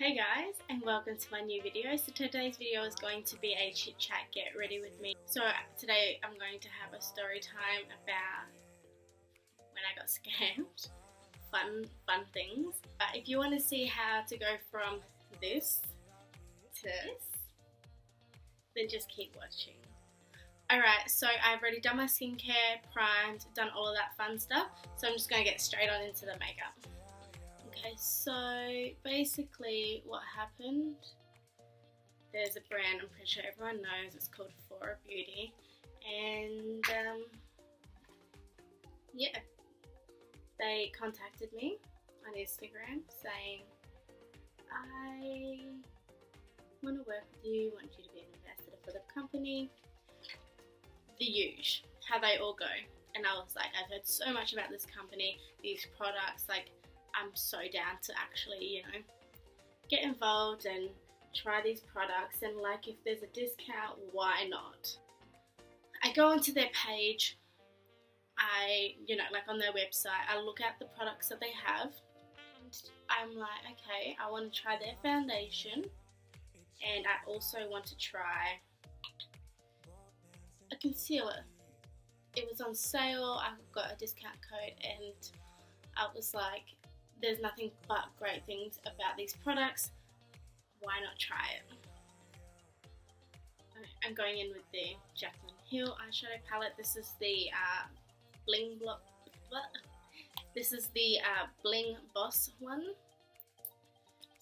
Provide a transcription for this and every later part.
Hey guys, and welcome to my new video. So today's video is going to be a chit chat, get ready with me. So today I'm going to have a story time about when I got scammed. Fun things. If you want to see how to go from this to this, then just keep watching. Alright, so I've already done my skincare, primed, done all of that fun stuff. So I'm just going to get straight on into the makeup. Okay, so basically what happened, there's a brand I'm pretty sure everyone knows, it's called For Beauty, and yeah, they contacted me on Instagram saying, I want to work with you, want you to be an ambassador for the company, the usual, how they all go. And I was like, I've heard so much about this company, these products, like I'm so down to actually, get involved and try these products, and like if there's a discount, why not? I go onto their page, like on their website, I look at the products that they have, and I'm like, okay, I want to try their foundation, and I also want to try a concealer. It was on sale, I got a discount code, and I was like, there's nothing but great things about these products, why not try it? I'm going in with the Jaclyn Hill eyeshadow palette. This is the Bling Boss one,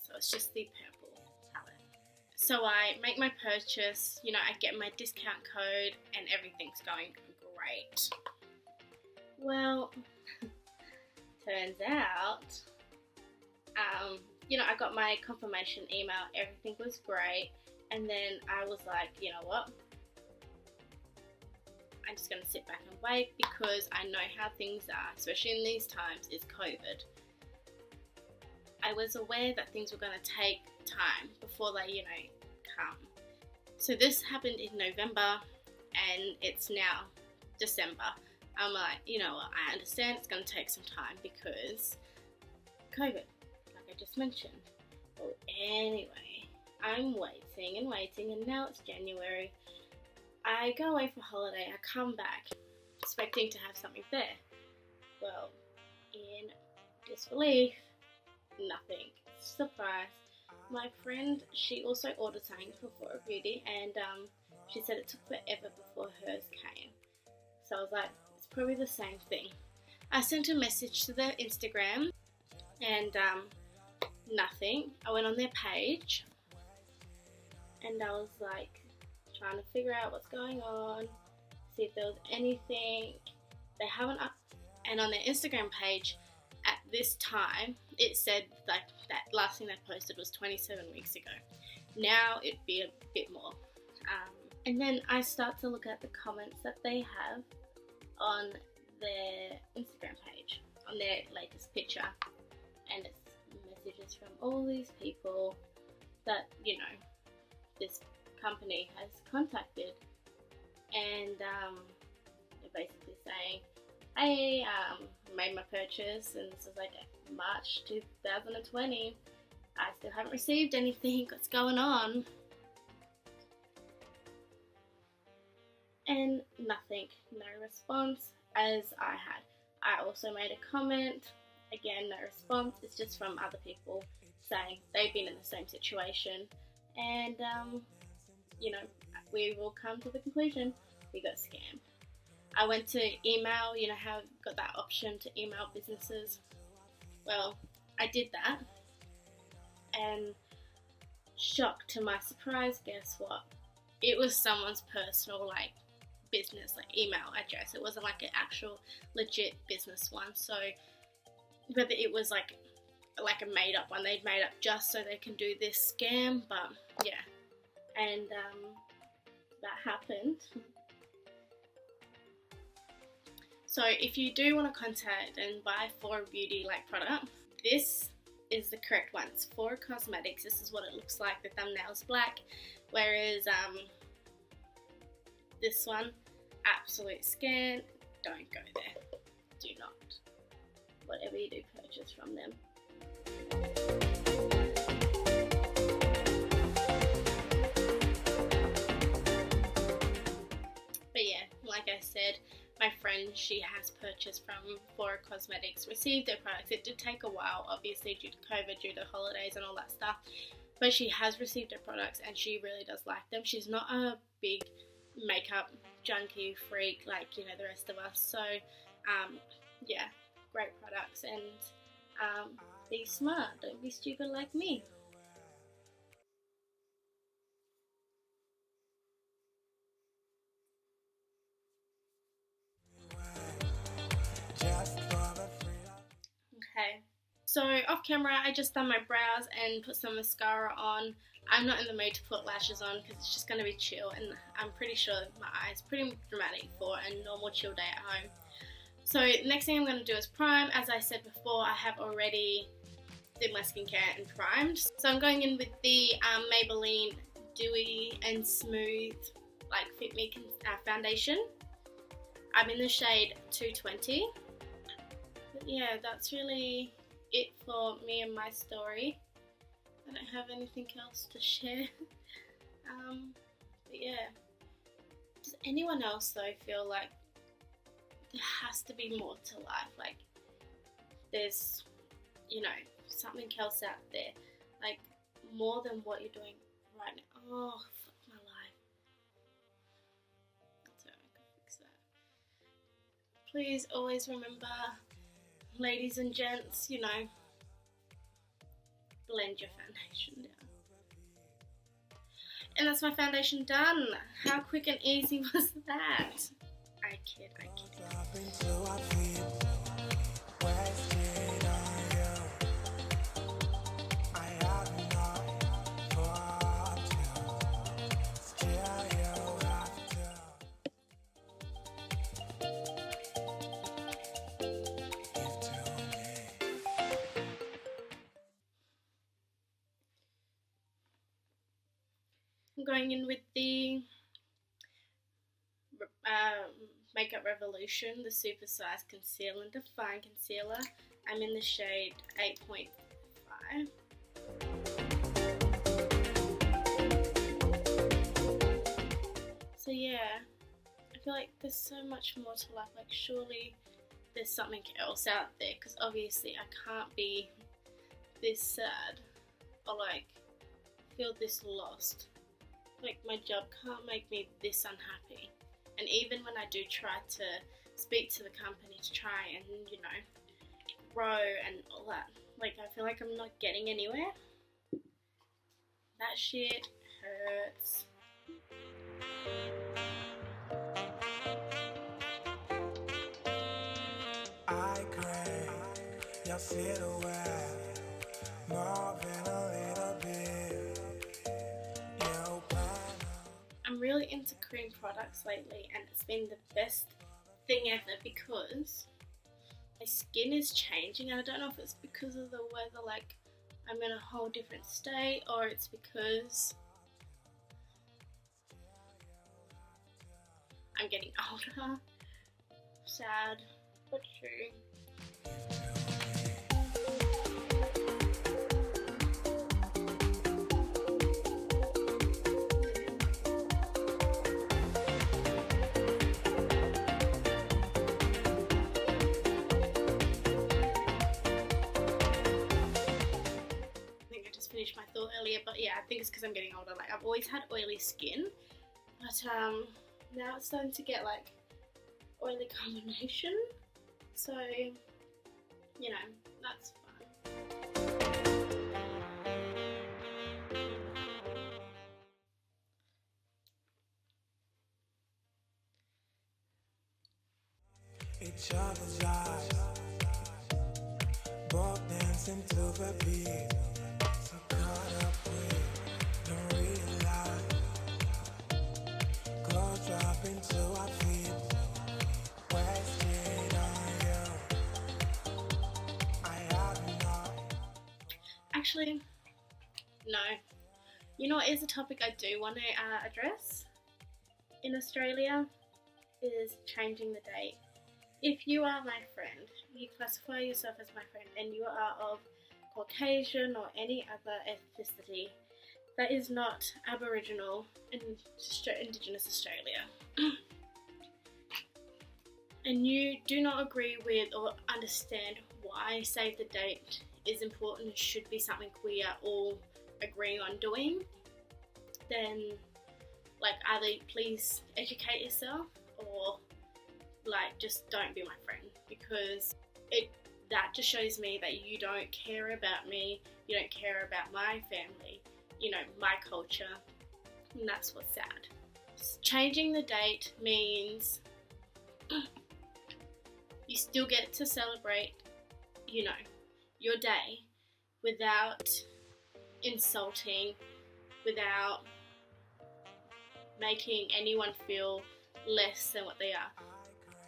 so it's just the purple palette. So I make my purchase, I get my discount code and everything's going great. Well, turns out, I got my confirmation email, everything was great, and then I was like, you know what, I'm just going to sit back and wait because I know how things are, especially in these times, is COVID. I was aware that things were going to take time before they, come. So this happened in November and it's now December. I'm like, I understand it's going to take some time because COVID, like I just mentioned. Well, anyway, I'm waiting, and now it's January. I go away for holiday, I come back expecting to have something there. Well, in disbelief, nothing. Surprise. My friend, she also ordered something for Beauty, and she said it took forever before hers came. So I was like, it's probably the same thing. I sent a message to their Instagram and nothing. I went on their page and I was like trying to figure out what's going on, see if there was anything. They haven't and on their Instagram page at this time it said like that last thing they posted was 27 weeks ago. Now it'd be a bit more. And then I start to look at the comments that they have on their Instagram page, on their latest picture, and it's messages from all these people that, this company has contacted, and they're basically saying, hey, made my purchase, and this is like March 2020, I still haven't received anything, what's going on? And nothing, no response as I had. I also made a comment, again no response. It's just from other people saying they've been in the same situation, and we will come to the conclusion we got scammed. I went to email, how I've got that option to email businesses. Well, I did that, and shocked to my surprise, guess what? It was someone's personal business email address. It wasn't like an actual legit business one. So whether it was like a made up one they'd made up just so they can do this scam, but yeah, and that happened. So if you do want to contact and buy For Beauty product, this is the correct one. It's For Cosmetics. This is what it looks like. The thumbnail's black, whereas this one, absolute scam. Don't go there. Do not. Whatever you do, purchase from them. said, my friend she has purchased from Flora Cosmetics received their products. It did take a while, obviously due to COVID, due to holidays and all that stuff, but she has received their products and she really does like them. She's not a big makeup junkie freak like, you know, the rest of us. So yeah, great products, and be smart, don't be stupid like me. Okay, so off camera I just done my brows and put some mascara on. I'm not in the mood to put lashes on because it's just going to be chill, and I'm pretty sure my eyes pretty dramatic for a normal chill day at home. So next thing I'm going to do is prime. As I said before, I have already did my skincare and primed. So I'm going in with the Maybelline Dewy and Smooth like Fit Me foundation. I'm in the shade 220. But yeah, that's really it for me and my story. I don't have anything else to share. But yeah, does anyone else though feel like there has to be more to life? Like there's, you know, something else out there, like more than what you're doing right now. Oh, fuck my life. That's how I can fix that. Please always remember, ladies and gents, you know, blend your foundation down. And that's my foundation done. How quick and easy was that? I kid. I'm going in with the Makeup Revolution, the Super Size Conceal and Define Concealer. I'm in the shade 8.5. So yeah, I feel like there's so much more to life. Like surely there's something else out there, because obviously I can't be this sad or like feel this lost. Like my job can't make me this unhappy. And even when I do try to speak to the company to try and, you know, grow and all that, like I feel like I'm not getting anywhere. That shit hurts. I crave your silhouette more than a little bit. I'm really into cream products lately, and it's been the best thing ever because my skin is changing. I don't know if it's because of the weather, like I'm in a whole different state, or it's because I'm getting older. Sad, but true. Finished my thought earlier, but yeah, I think it's because I'm getting older. Like I've always had oily skin, but now it's starting to get like oily combination, so you know, that's fun. Each other's eyes, both dancing to the beat. So caught up with, don't realize. Clothes dropping to our feet. Wasted on you. I have enough. Actually, no. You know what is a topic I do want to address in Australia is changing the date. If you are my friend, you classify yourself as my friend, and you are of Caucasian or any other ethnicity that is not Aboriginal in Indigenous Australia, and you do not agree with or understand why save the date is important and should be something we are all agreeing on doing, then like either please educate yourself or like just don't be my friend, because that just shows me that you don't care about me, you don't care about my family, you know, my culture, and that's what's sad. Changing the date means you still get to celebrate, you know, your day without insulting, without making anyone feel less than what they are.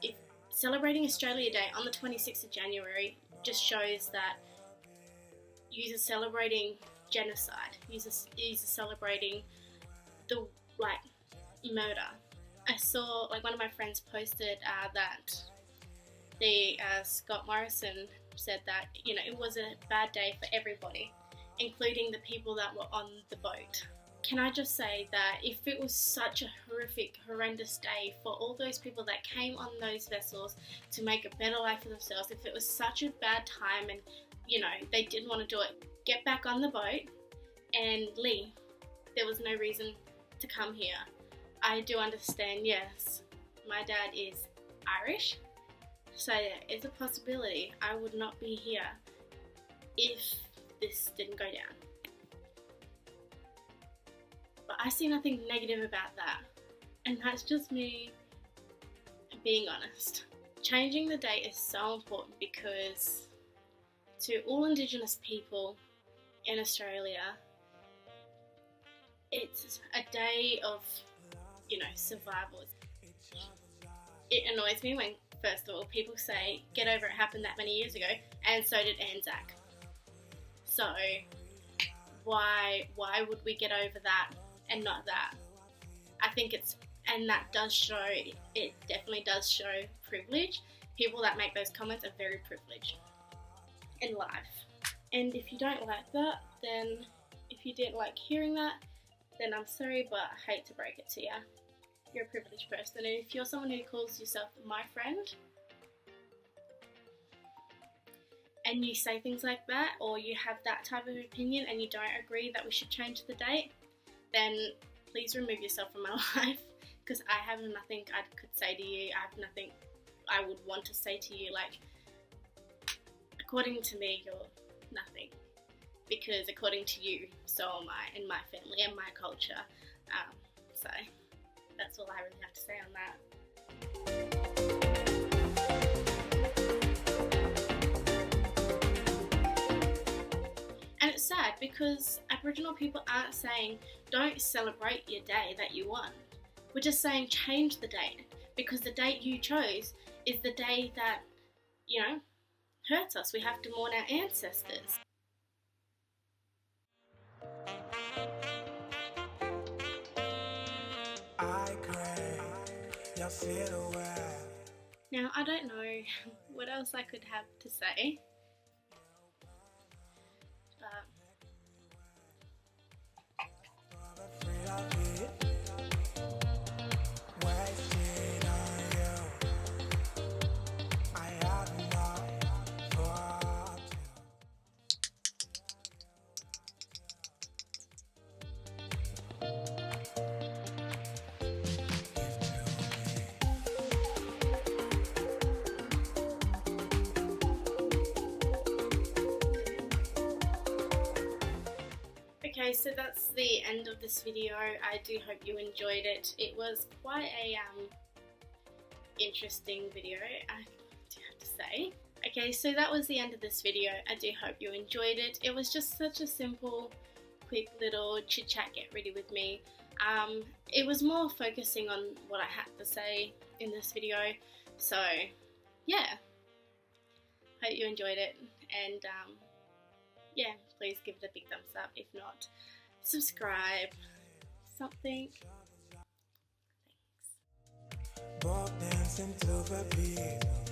If celebrating Australia Day on the 26th of January just shows that you're celebrating genocide, you're celebrating the murder. I saw one of my friends posted that the Scott Morrison said that, you know, it was a bad day for everybody, including the people that were on the boat. Can I just say that if it was such a horrific, horrendous day for all those people that came on those vessels to make a better life for themselves, if it was such a bad time and, you know, they didn't want to do it, get back on the boat and leave. There was no reason to come here. I do understand, yes, my dad is Irish, so there is a possibility I would not be here if this didn't go down. But I see nothing negative about that, and that's just me being honest. Changing the date is so important because to all Indigenous people in Australia, it's a day of, you know, survival. It annoys me when, first of all, people say, get over it happened that many years ago, and so did Anzac. So why would we get over that and not that? I think and that does show, it definitely does show privilege. People that make those comments are very privileged in life. And if you don't like that, then if you didn't like hearing that, then I'm sorry, but I hate to break it to you. You're a privileged person, and if you're someone who calls yourself my friend, and you say things like that, or you have that type of opinion and you don't agree that we should change the date, then please remove yourself from my life, because I have nothing I could say to you. I have nothing I would want to say to you. Like, according to me, you're nothing, because according to you, so am I, and my family and my culture. So that's all I really have to say on that. And it's sad because Aboriginal people aren't saying don't celebrate your day that you won. We're just saying change the date, because the date you chose is the day that, you know, hurts us. We have to mourn our ancestors. Now, I don't know what else I could have to say, but okay, so that's the end of this video. I do hope you enjoyed it. It was quite a interesting video, I do have to say. Okay, so that was the end of this video. I do hope you enjoyed it. It was just such a simple, quick little chit chat, get ready with me. It was more focusing on what I had to say in this video. So yeah, hope you enjoyed it, and yeah, please give it a big thumbs up. If not, subscribe, something. Thanks.